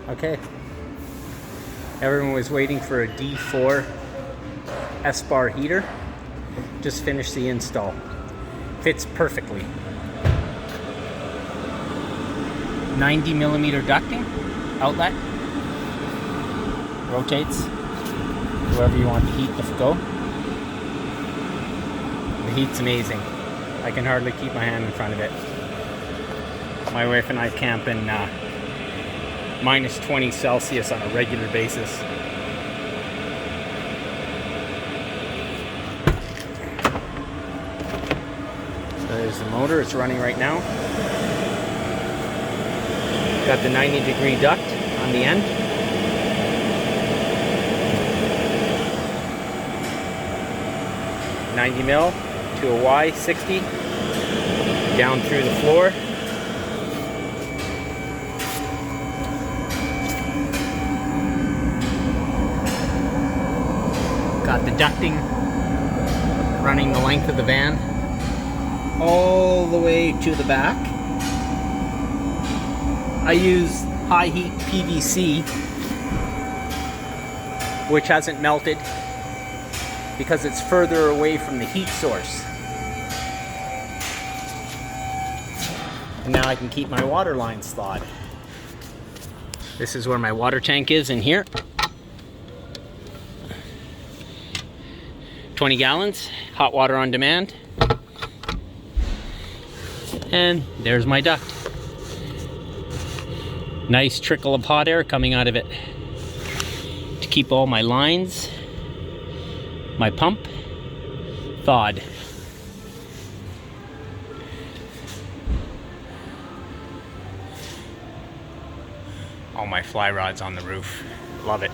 Okay. Everyone was waiting for a D4 Espar heater. Just finished the install. Fits perfectly. 90mm ducting outlet. Rotates wherever you want the heat to go. The heat's amazing. I can hardly keep my hand in front of it. My wife and I camp in minus 20 Celsius on a regular basis. So there's the motor, it's running right now. Got the 90-degree duct on the end. $90 to a Y 60 down through the floor. Got the ducting running the length of the van all the way to the back. I use high heat PVC, which hasn't melted because it's further away from the heat source. And now I can keep my water lines thawed. This is where my water tank is in here. 20 gallons, hot water on demand. And there's my duct. Nice trickle of hot air coming out of it to keep all my lines, my pump, thawed. All my fly rods on the roof. Love it.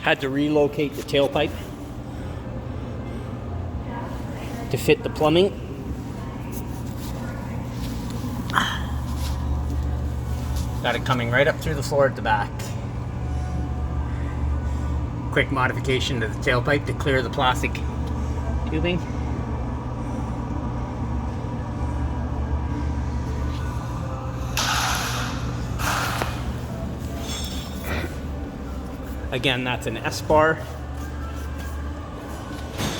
Had to relocate the tailpipe to fit the plumbing. Got it coming right up through the floor at the back. Quick modification to the tailpipe to clear the plastic tubing. Again, that's an Espar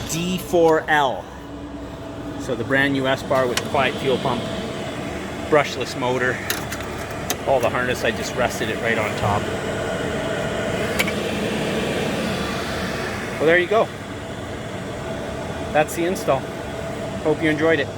D4L. So the brand new Espar with the quiet fuel pump, brushless motor, all the harness, I just rested it right on top. Well, there you go. That's the install. Hope you enjoyed it.